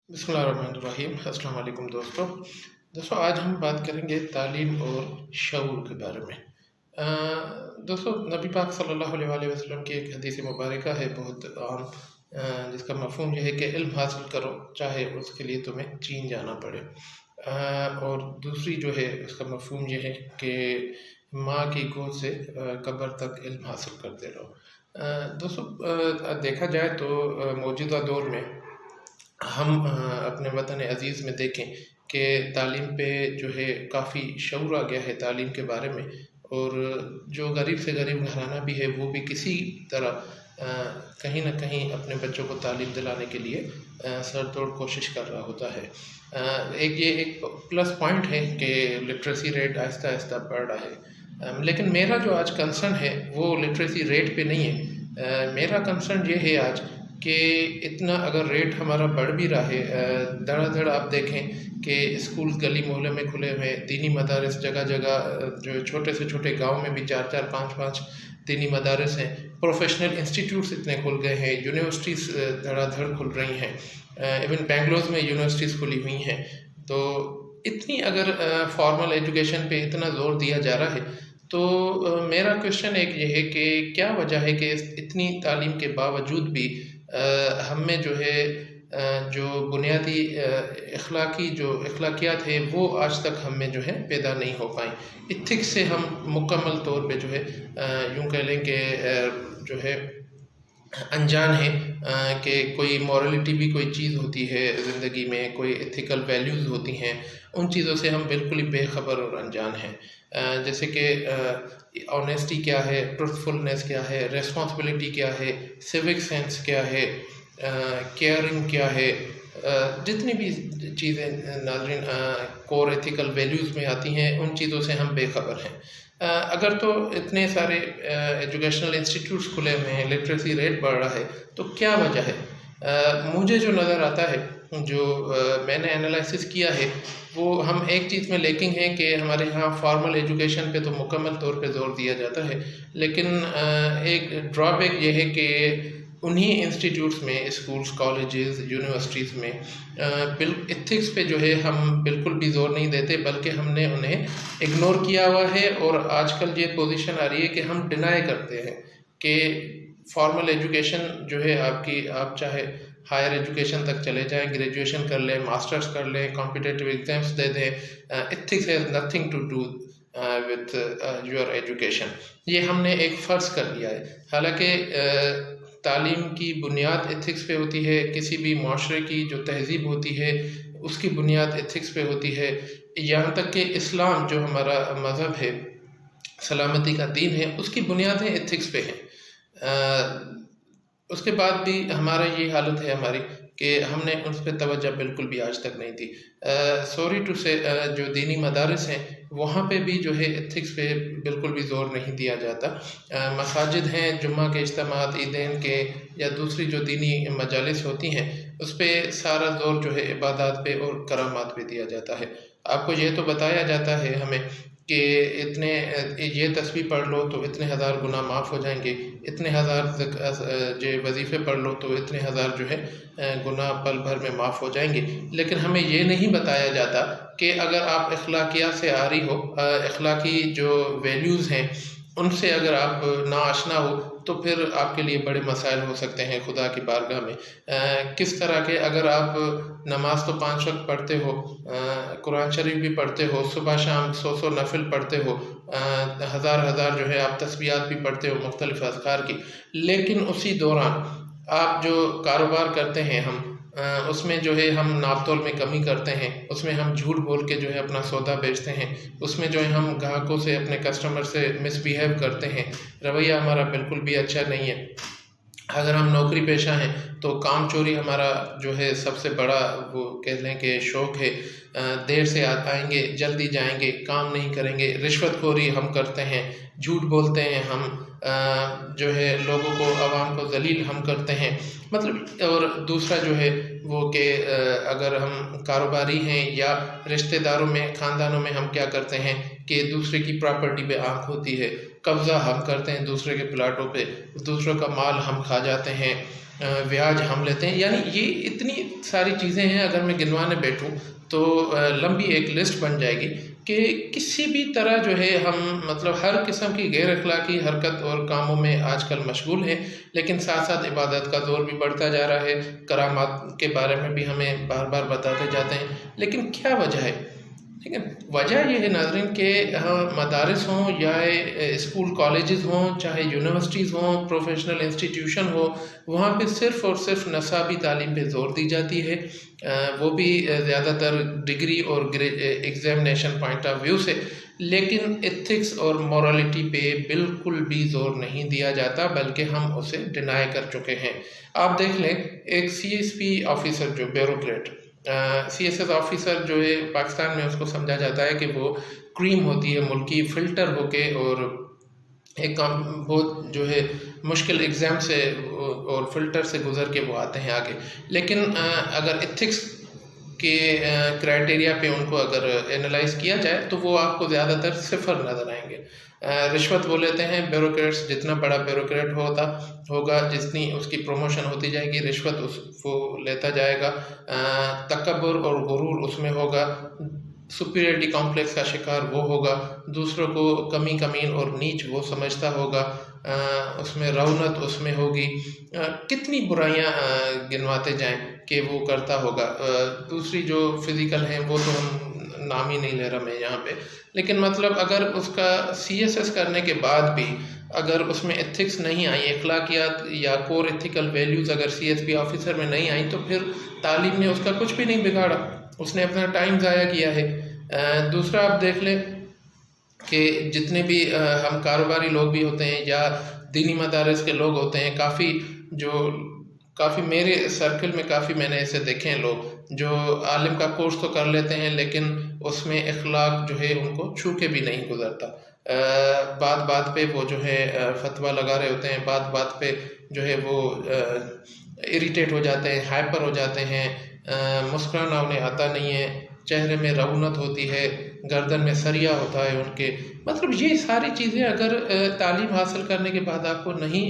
बिस्मिल्लाहिर्रहमानिर्रहीम। अस्सलाम वालेकुम दोस्तों आज हम बात करेंगे तालीम और शऊर के बारे में। दोस्तों नबी पाक सल्लल्लाहु अलैहि वसल्लम की एक हदीस मुबारका है बहुत आम, जिसका मफ़हूम यह है कि इल्म हासिल करो चाहे उसके लिए तुम्हें चीन जाना पड़े। और दूसरी जो है उसका मफ़हूम यह है कि माँ की गोद से कब्र तक इल्म हासिल करते रहो। दोस्तों देखा जाए तो मौजूदा दौर में हम अपने वतन अज़ीज़ में देखें कि तालीम पे जो है काफ़ी शऊर आ गया है तालीम के बारे में, और जो गरीब से गरीब घराना भी है वो भी किसी तरह कहीं ना कहीं अपने बच्चों को तालीम दिलाने के लिए सर तोड़ कोशिश कर रहा होता है। एक प्लस पॉइंट है कि लिटरेसी रेट आहिस्ता आहिस्ता बढ़ रहा है। लेकिन मेरा जो आज कंसर्न है वो लिटरेसी रेट पे नहीं है। मेरा कंसर्न ये है आज कि इतना अगर रेट हमारा बढ़ भी रहा है, धड़ाधड़ आप देखें कि स्कूल गली मोहल्ले में खुले हुए हैं, दीनी मदारिस जगह जगह, जो छोटे से छोटे गांव में भी 4-4 5-5 दीनी मदारिस हैं। प्रोफेशनल इंस्टीट्यूट्स इतने खुल गए हैं, यूनिवर्सिटीज़ धड़ाधड़ खुल रही हैं, इवन बेंगलोर में यूनिवर्सिटीज़ खुली हुई हैं। तो इतनी अगर फॉर्मल एजुकेशन पे इतना ज़ोर दिया जा रहा है तो मेरा क्वेश्चन एक ये है कि क्या वजह है कि इतनी तालीम के बावजूद भी हम में जो है जो बुनियादी अखलाकियात है वो आज तक हम में जो है पैदा नहीं हो पाई। इथिक्स से हम मुकम्मल तौर पे जो है यूँ कह लें कि जो है अनजान है कि कोई मॉरलिटी भी कोई चीज़ होती है ज़िंदगी में, कोई एथिकल वैल्यूज़ होती हैं, उन चीज़ों से हम बिल्कुल ही बेखबर और अनजान हैं। जैसे कि ऑनेस्टी क्या है, ट्रुथफुलनेस क्या है, रिस्पॉन्सिबिलिटी क्या है, सिविक सेंस क्या है, केयरिंग क्या है, जितनी भी चीज़ें नाज़रीन कोर एथिकल वैल्यूज़ में आती हैं उन चीज़ों से हम बेखबर हैं। अगर तो इतने सारे एजुकेशनल इंस्टीट्यूट्स खुले हुए हैं, लिटरेसी रेट बढ़ रहा है, तो क्या वजह है? मुझे जो नज़र आता है, जो मैंने एनालिसिस किया है, वो हम एक चीज़ में लेकिन हैं कि हमारे यहाँ फॉर्मल एजुकेशन पे तो मुकम्मल तौर पे ज़ोर दिया जाता है, लेकिन एक ड्रॉबैक ये है कि उन्हीं इंस्टीट्यूट्स में, स्कूल्स, कॉलेजेस, यूनिवर्सिटीज़ में एथिक्स पे जो है हम बिल्कुल भी ज़ोर नहीं देते, बल्कि हमने उन्हें इग्नोर किया हुआ है। और आजकल ये पोजीशन आ रही है कि हम डिनाई करते हैं कि फॉर्मल एजुकेशन जो है आप चाहे हायर एजुकेशन तक चले जाएं, ग्रेजुएशन कर लें, मास्टर्स कर लें, कॉम्पिटिटिव एग्ज़ाम्स दे दें, ethics has nothing to do with your education. ये हमने एक फ़र्ज़ कर लिया है। हालांकि तालीम की बुनियाद एथिक्स पे होती है, किसी भी माशरे की जो तहज़ीब होती है उसकी बुनियाद एथिक्स पे होती है। यहाँ तक कि इस्लाम जो हमारा मज़हब है, सलामती का दीन है, उसकी बुनियादें एथिक्स पे हैं। उसके बाद भी हमारा ये हालत है हमारी कि हमने उस पर तवज्जो बिल्कुल भी आज तक नहीं दी। सॉरी टू से जो दीनी मदारिस हैं वहाँ पे भी जो है एथिक्स पे बिल्कुल भी ज़ोर नहीं दिया जाता। मसाजिद हैं, जुम्मा के इज्तिमात, ईदैन के या दूसरी जो दीनी मजालिस होती हैं उस पर सारा ज़ोर जो है इबादत पे और करामात पे दिया जाता है। आपको ये तो बताया जाता है हमें कि इतने ये तस्बीह पढ़ लो तो इतने हज़ार गुनाह माफ़ हो जाएंगे, इतने हज़ार जो वजीफ़े पढ़ लो तो इतने हज़ार जो है गुनाह पल भर में माफ़ हो जाएंगे। लेकिन हमें ये नहीं बताया जाता कि अगर आप अखलाकियात से आ रही हो, अखलाकी जो वैल्यूज़ हैं उनसे अगर आप नाआशना हो तो फिर आपके लिए बड़े मसाइल हो सकते हैं खुदा की बारगाह में। किस तरह के, अगर आप नमाज तो 5 वक्त पढ़ते हो, कुरान शरीफ भी पढ़ते हो, सुबह शाम 100 नफिल पढ़ते हो, हज़ार जो है आप तस्बीहात भी पढ़ते हो मुख्तलिफ़ अज़कार की, लेकिन उसी दौरान आप जो कारोबार करते हैं हम उसमें जो है हम नापतोल में कमी करते हैं, उसमें हम झूठ बोल के जो है अपना सौदा बेचते हैं, उसमें जो है हम ग्राहकों से, अपने कस्टमर से मिसबिहेव करते हैं, रवैया हमारा बिल्कुल भी अच्छा नहीं है। अगर हम नौकरी पेशा हैं तो काम चोरी हमारा जो है सबसे बड़ा वो कह लें कि शौक़ है। देर से आएंगे, जल्दी जाएंगे, काम नहीं करेंगे, रिश्वतखोरी हम करते हैं, झूठ बोलते हैं हम, जो है लोगों को, आवाम को जलील हम करते हैं। मतलब और दूसरा जो है वो कि अगर हम कारोबारी हैं या रिश्तेदारों में, ख़ानदानों में हम क्या करते हैं कि दूसरे की प्रॉपर्टी पे आँख होती है, कब्ज़ा हम करते हैं दूसरे के प्लाटों पे, दूसरों का माल हम खा जाते हैं, ब्याज हम लेते हैं। यानी ये इतनी सारी चीज़ें हैं, अगर मैं गिनवाने बैठूं तो लंबी एक लिस्ट बन जाएगी कि किसी भी तरह जो है हम मतलब हर किस्म की गैर अखलाकी हरकत और कामों में आजकल मशगूल हैं, लेकिन साथ साथ इबादत का दौर भी बढ़ता जा रहा है। करामात के बारे में भी हमें बार बार बताते जाते हैं, लेकिन क्या वजह है? ठीक है, वजह यह है नाज़रीन कि मदारिस हों या स्कूल कॉलेजेस हों, चाहे यूनिवर्सिटीज़ हों, प्रोफेशनल इंस्टीट्यूशन हो, वहाँ पे सिर्फ़ और सिर्फ नसाबी तालीम पे ज़ोर दी जाती है, वो भी ज़्यादातर डिग्री और एग्ज़ामिनेशन पॉइंट ऑफ व्यू से, लेकिन एथिक्स और मोरालिटी पे बिल्कुल भी ज़ोर नहीं दिया जाता, बल्कि हम उसे डिनाई कर चुके हैं। आप देख लें, एक CSP ऑफिसर जो ब्यूरोक्रेट CSS ऑफिसर जो है पाकिस्तान में, उसको समझा जाता है कि वो क्रीम होती है मुल्की, फ़िल्टर होके और एक काम बहुत जो है मुश्किल एग्ज़ाम से और फ़िल्टर से गुज़र के वो आते हैं आगे। लेकिन अगर एथिक्स के क्राइटेरिया पे उनको अगर एनालाइज किया जाए तो वो आपको ज़्यादातर सिफर नज़र आएंगे। रिश्वत वो लेते हैं ब्यूरोक्रेट्स, जितना बड़ा ब्यूरोक्रेट होगा जितनी उसकी प्रमोशन होती जाएगी, रिश्वत वो लेता जाएगा। तकब्बुर और गुरूर उसमें होगा, सुपीरियरिटी कॉम्प्लेक्स का शिकार वो होगा, दूसरों को कमी कमीन और नीच वो समझता होगा, उसमें रौनत उसमें होगी, कितनी बुराइयां गिनवाते जाएं कि वो करता होगा। दूसरी जो फिज़िकल हैं वो तो हम नाम ही नहीं ले रहा मैं यहाँ पे, लेकिन मतलब अगर उसका CSS करने के बाद भी अगर उसमें एथिक्स नहीं आई, अखलाकियात या कोर एथिकल वैल्यूज़ अगर CSP ऑफिसर में नहीं आई, तो फिर तालीम ने उसका कुछ भी नहीं बिगाड़ा, उसने अपना टाइम ज़ाया किया है। दूसरा आप देख लें कि जितने भी हम कारोबारी लोग भी होते हैं या दीनी मदारिस के लोग होते हैं, काफ़ी मेरे सर्कल में काफ़ी मैंने ऐसे देखे हैं लोग जो आलिम का कोर्स तो कर लेते हैं, लेकिन उसमें अखलाक जो है उनको छू के भी नहीं गुजरता। बात बात पे वो जो है फतवा लगा रहे होते हैं, बात बात पे जो है वो इरिटेट हो जाते हैं, हाइपर हो जाते हैं, मुस्कुराना उन्हें आता नहीं है, चेहरे में रौनत होती है, गर्दन में सरिया होता है उनके। मतलब ये सारी चीज़ें अगर तालीम हासिल करने के बाद आपको नहीं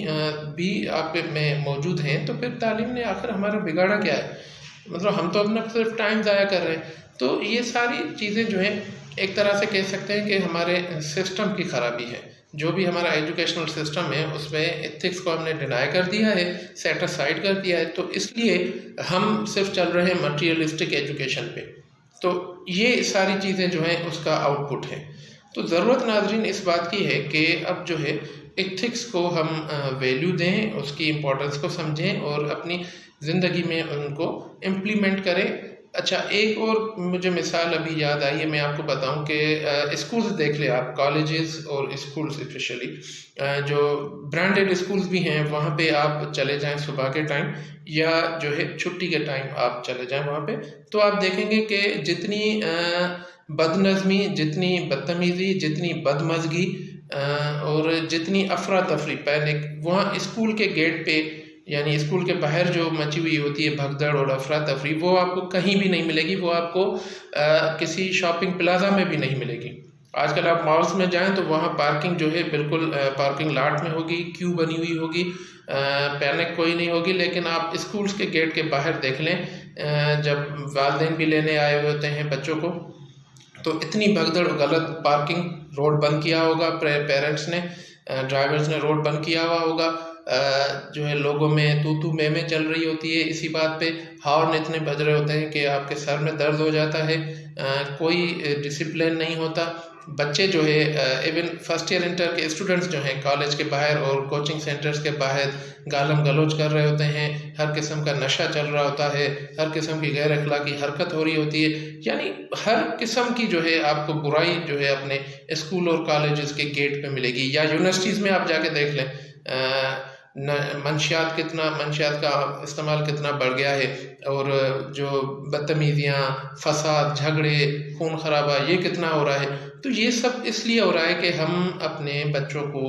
भी आप में मौजूद हैं, तो फिर तालीम ने आखिर हमारा बिगाड़ा क्या है? मतलब हम तो अपना सिर्फ टाइम ज़ाया कर रहे हैं। तो ये सारी चीज़ें जो हैं एक तरह से कह सकते हैं कि हमारे सिस्टम की ख़राबी है। जो भी हमारा एजुकेशनल सिस्टम है उसमें एथिक्स को हमने डिनाई कर दिया है, सेट असाइड कर दिया है, तो इसलिए हम सिर्फ चल रहे हैं मटीरियलिस्टिक एजुकेशन पे। तो ये सारी चीज़ें जो हैं उसका आउटपुट है। तो ज़रूरत नाज़रीन इस बात की है कि अब जो है एथिक्स को हम वैल्यू दें, उसकी इम्पोर्टेंस को समझें और अपनी ज़िंदगी में उनको इम्प्लीमेंट करें। अच्छा, एक और मुझे मिसाल अभी याद आई है, मैं आपको बताऊं कि स्कूल्स देख ले आप, कॉलेजेस और स्कूल्स स्पेशली जो ब्रांडेड स्कूल्स भी हैं, वहाँ पे आप चले जाएं सुबह के टाइम या जो है छुट्टी के टाइम आप चले जाएं वहाँ पे, तो आप देखेंगे कि जितनी बदनज़मी, जितनी बदतमीज़ी, जितनी बदमज़गी और जितनी अफरा तफरी पैनिक वहाँ स्कूल के गेट पे यानी स्कूल के बाहर जो मची हुई होती है भगदड़ और अफरा तफरी, वो आपको कहीं भी नहीं मिलेगी। वो आपको किसी शॉपिंग प्लाजा में भी नहीं मिलेगी। आजकल आप मॉल्स में जाएं तो वहाँ पार्किंग जो है बिल्कुल पार्किंग लॉट में होगी, क्यू बनी हुई होगी, पैनिक कोई नहीं होगी। लेकिन आप स्कूल्स के गेट के बाहर देख लें, जब वालिदैन भी लेने आए हुए होते हैं बच्चों को, तो इतनी भगदड़, गलत पार्किंग, रोड बंद किया होगा पेरेंट्स ने, ड्राइवर्स ने रोड बंद किया हुआ होगा, जो है लोगों में तू में चल रही होती है इसी बात पे, हॉर्न इतने बज रहे होते हैं कि आपके सर में दर्द हो जाता है, कोई डिसिप्लिन नहीं होता। बच्चे जो है इवन फर्स्ट ईयर इंटर के स्टूडेंट्स जो हैं कॉलेज के बाहर और कोचिंग सेंटर्स के बाहर गालम गलोच कर रहे होते हैं, हर किस्म का नशा चल रहा होता है, हर किस्म की गैर अखलाकी हरकत हो रही होती है। यानी हर किस्म की जो है आपको बुराई जो है अपने स्कूल और कॉलेजेस के गेट पे मिलेगी। या यूनिवर्सिटीज़ में आप जाके देख लें, मंशियात का इस्तेमाल कितना बढ़ गया है, और जो बदतमीज़ियाँ, फसाद, झगड़े, खून खराबा ये कितना हो रहा है। तो ये सब इसलिए हो रहा है कि हम अपने बच्चों को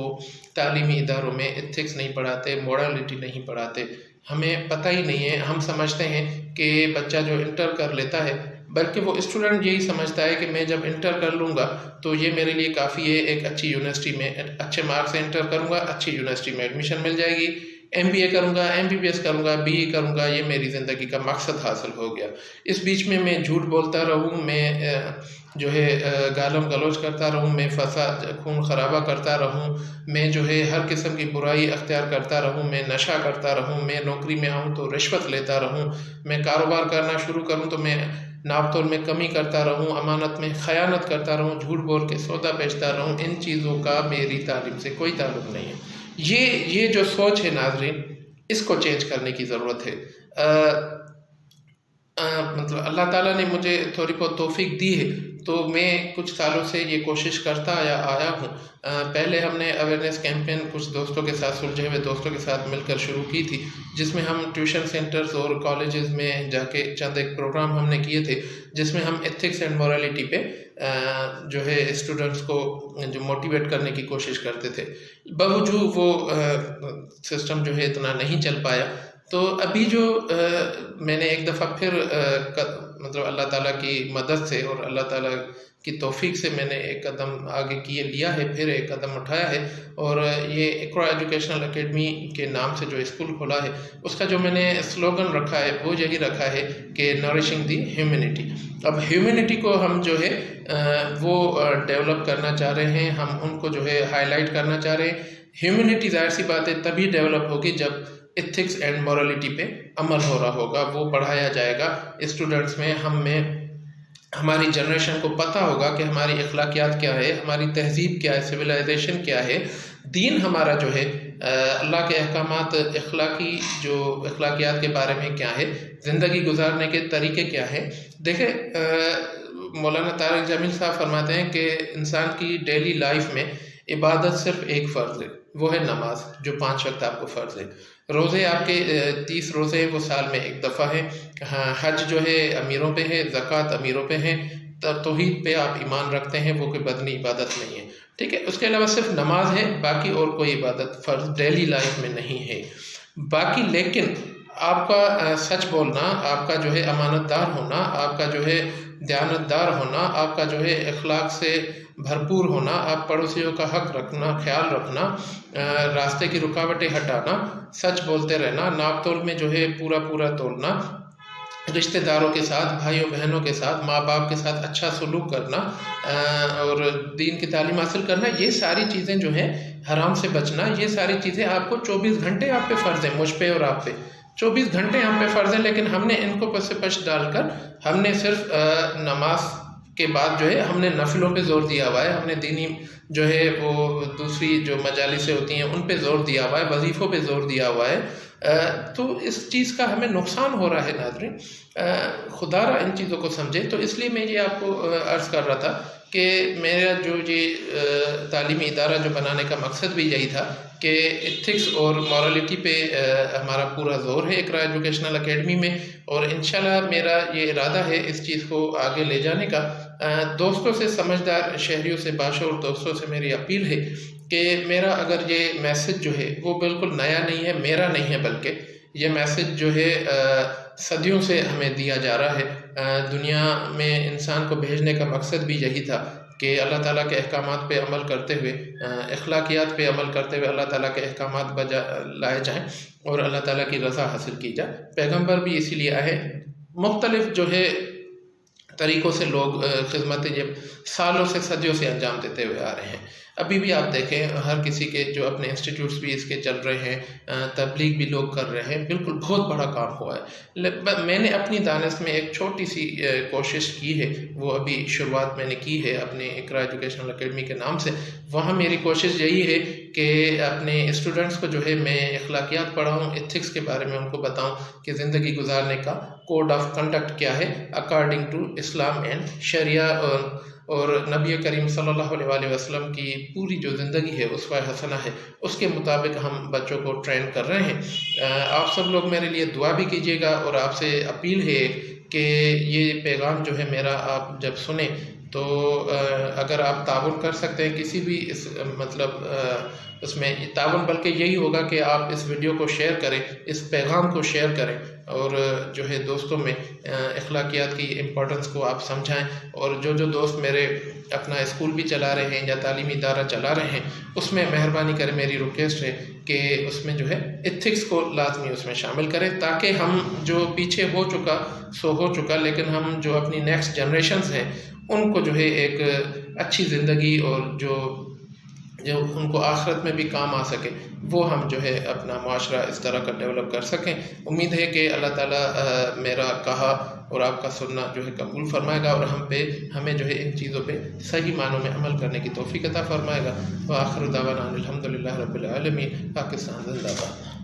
तालीमी इदारों में एथिक्स नहीं पढ़ाते, मोरालिटी नहीं पढ़ाते। हमें पता ही नहीं है, हम समझते हैं कि बच्चा जो इंटर कर लेता है, बल्कि वो स्टूडेंट यही समझता है कि मैं जब इंटर कर लूँगा तो ये मेरे लिए काफ़ी है, एक अच्छी यूनिवर्सिटी में अच्छे मार्क्स से इंटर करूँगा, अच्छी यूनिवर्सिटी में एडमिशन मिल जाएगी, MBA करूँगा, MBBS करूँगा, BE करूँगा, ये मेरी ज़िंदगी का मकसद हासिल हो गया। इस बीच में मैं झूठ बोलता रहूँ, मैं जो है गालम गलौज करता रहूँ, मैं फसाद खून खराबा करता रहूँ, मैं जो है हर किस्म की बुराई अख्तियार करता रहूँ, मैं नशा करता रहूँ, मैं नौकरी में आऊँ तो रिश्वत लेता रहूँ, मैं कारोबार करना शुरू करूँ तो मैं नाप तोल में कमी करता रहूँ, अमानत में ख़यानत करता रहूँ, झूठ बोल के सौदा बेचता रहूँ, इन चीज़ों का मेरी तालीम से कोई ताल्लुक़ नहीं है। ये जो सोच है नाज़रीन, इसको चेंज करने की ज़रूरत है। मतलब अल्लाह ताला ने मुझे थोड़ी बहुत तौफीक दी है, तो मैं कुछ सालों से ये कोशिश करता आया हूँ। पहले हमने अवेयरनेस कैंपेन कुछ दोस्तों के साथ, सुलझे हुए दोस्तों के साथ मिलकर शुरू की थी, जिसमें हम ट्यूशन सेंटर्स और कॉलेजेस में जाके चंद एक प्रोग्राम हमने किए थे, जिसमें हम एथिक्स एंड मोरालिटी पे जो है स्टूडेंट्स को जो मोटिवेट करने की कोशिश करते थे। बावजूद वो सिस्टम जो है इतना नहीं चल पाया। तो अभी जो मैंने एक दफ़ा फिर मतलब अल्लाह ताला की मदद से और अल्लाह ताला की तौफीक से मैंने एक कदम आगे लिया है, फिर एक कदम उठाया है, और ये इक़रा एजुकेशनल एकेडमी के नाम से जो स्कूल खोला है, उसका जो मैंने स्लोगन रखा है वो यही रखा है कि नरिशिंग दी ह्यूमैनिटी। अब ह्यूमैनिटी को हम जो है वो डेवलप करना चाह रहे हैं, हम उनको जो है हाईलाइट करना चाह रहे हैं। ह्यूमैनिटी ज़ाहिर सी बात है तभी डेवलप होगी जब एथिक्स एंड मोरालिटी पे अमल हो रहा होगा, वो पढ़ाया जाएगा स्टूडेंट्स में, हम में, हमारी जनरेशन को पता होगा कि हमारी अखलाकियात क्या है, हमारी तहजीब क्या है, सिविलाइजेशन क्या है, दीन हमारा जो है, अल्लाह के अहकामात, अखलाकी जो अखलाकियात के बारे में क्या है, ज़िंदगी गुजारने के तरीके क्या है। देखें मौलाना तारिक जमील साहब फरमाते हैं कि इंसान की डेली लाइफ में इबादत सिर्फ एक फ़र्ज़ है, वो है नमाज, जो 5 वक्त आपको फ़र्ज़ है। रोज़े आपके 30 रोज़े हैं, वो साल में एक दफ़ा है। हाँ, हज जो है अमीरों पे है, ज़कात अमीरों पे है, तौहीद पे आप ईमान रखते हैं, वो कोई बदनी इबादत नहीं है, ठीक है। उसके अलावा सिर्फ नमाज है, बाकी और कोई इबादत फ़र्ज़ डेली लाइफ में नहीं है। बाकी लेकिन आपका सच बोलना, आपका जो है अमानतदार होना, आपका जो है दयानतदार होना, आपका जो है अखलाक से भरपूर होना, आप पड़ोसियों का हक रखना, ख्याल रखना, रास्ते की रुकावटें हटाना, सच बोलते रहना, नाप तोल में जो है पूरा पूरा तोलना, रिश्तेदारों के साथ, भाइयों बहनों के साथ, माँ बाप के साथ अच्छा सलूक करना, और दीन की तालीम हासिल करना, ये सारी चीज़ें जो हैं, हराम से बचना, ये सारी चीज़ें आपको 24 घंटे आप पे फ़र्ज़ है, मुझ पे और आप पे 24 घंटे हम पे फ़र्ज़ है। लेकिन हमने इनको पस डालकर हमने सिर्फ नमाज के बाद जो है हमने नफिलों पे ज़ोर दिया हुआ है, हमने दीनी जो है वो दूसरी जो मजालिसें होती हैं उन पे ज़ोर दिया हुआ है, वजीफ़ों पे ज़ोर दिया हुआ है। तो इस चीज़ का हमें नुकसान हो रहा है नाज़रीन, खुदारा इन चीज़ों को समझे। तो इसलिए मैं ये आपको अर्ज़ कर रहा था कि मेरा जो ये तालीमी इदारा जो बनाने का मकसद भी यही था कि एथिक्स और मॉरलिटी पे हमारा पूरा ज़ोर है इक़रा एजुकेशनल एकेडमी में, और इंशाल्लाह मेरा ये इरादा है इस चीज़ को आगे ले जाने का। दोस्तों से, समझदार शहरियों से, बाशऊर दोस्तों से मेरी अपील है कि मेरा अगर ये मैसेज जो है वो बिल्कुल नया नहीं है, मेरा नहीं है, बल्कि ये मैसेज जो है सदियों से हमें दिया जा रहा है। दुनिया में इंसान को भेजने का मकसद भी यही था कि अल्लाह ताला के अहकामात पे अमल करते हुए, अखलाकियात पे अमल करते हुए अल्लाह ताला के अहकामात बजा लाए जाएँ और अल्लाह ताला की रज़ा हासिल की जाए। पैगंबर भी इसीलिए आए। मुख्तलिफ जो है तरीक़ों से लोग खिदमतें जब सालों से, सदियों से अंजाम देते हुए आ रहे हैं। अभी भी आप देखें हर किसी के जो अपने इंस्टीट्यूट्स भी इसके चल रहे हैं, तबलीग भी लोग कर रहे हैं, बिल्कुल बहुत बड़ा काम हुआ है। मैंने अपनी दानिश में एक छोटी सी कोशिश की है, वो अभी शुरुआत मैंने की है अपने इक़रा एजुकेशनल एकेडमी के नाम से। वहाँ मेरी कोशिश यही है कि अपने स्टूडेंट्स को जो है मैं अखलाकियात पढ़ाऊँ, एथिक्स के बारे में उनको बताऊँ कि ज़िंदगी गुजारने का कोड ऑफ कंडक्ट क्या है अकॉर्डिंग टू इस्लाम एंड शरिया, और नबी करीम सल्लल्लाहु अलैहि वसल्लम की पूरी जो ज़िंदगी है उसवा हसना है, उसके मुताबिक हम बच्चों को ट्रेन कर रहे हैं। आप सब लोग मेरे लिए दुआ भी कीजिएगा, और आपसे अपील है कि ये पैगाम जो है मेरा आप जब सुने तो अगर आप ताउन कर सकते हैं किसी भी इस मतलब उसमें ताउन, बल्कि यही होगा कि आप इस वीडियो को शेयर करें, इस पैगाम को शेयर करें, और जो है दोस्तों में अखलाकियात की इम्पोर्टेंस को आप समझाएं। और जो दोस्त मेरे अपना स्कूल भी चला रहे हैं या तालीमी इदारा चला रहे हैं, उसमें मेहरबानी करें, मेरी रिक्वेस्ट है कि उसमें जो है एथिक्स को लाजमी उसमें शामिल करें, ताकि हम जो पीछे हो चुका सो हो चुका, लेकिन हम जो अपनी नेक्स्ट जनरेशन्स हैं उनको जो है एक अच्छी ज़िंदगी और जो उनको आखिरत में भी काम आ सके, वो हम जो है अपना माशरा इस तरह का डेवलप कर सकें। उम्मीद है कि अल्लाह ताला मेरा कहा और आपका सुनना जो है कबूल फरमाएगा और हमें जो है इन चीज़ों पे सही मानों में अमल करने की तौफीक अता फरमाएगा। व आखिर दावाना अनिल हम्दुलिल्लाहि रब्बिल आलमीन। पाकिस्तान जिंदाबाद।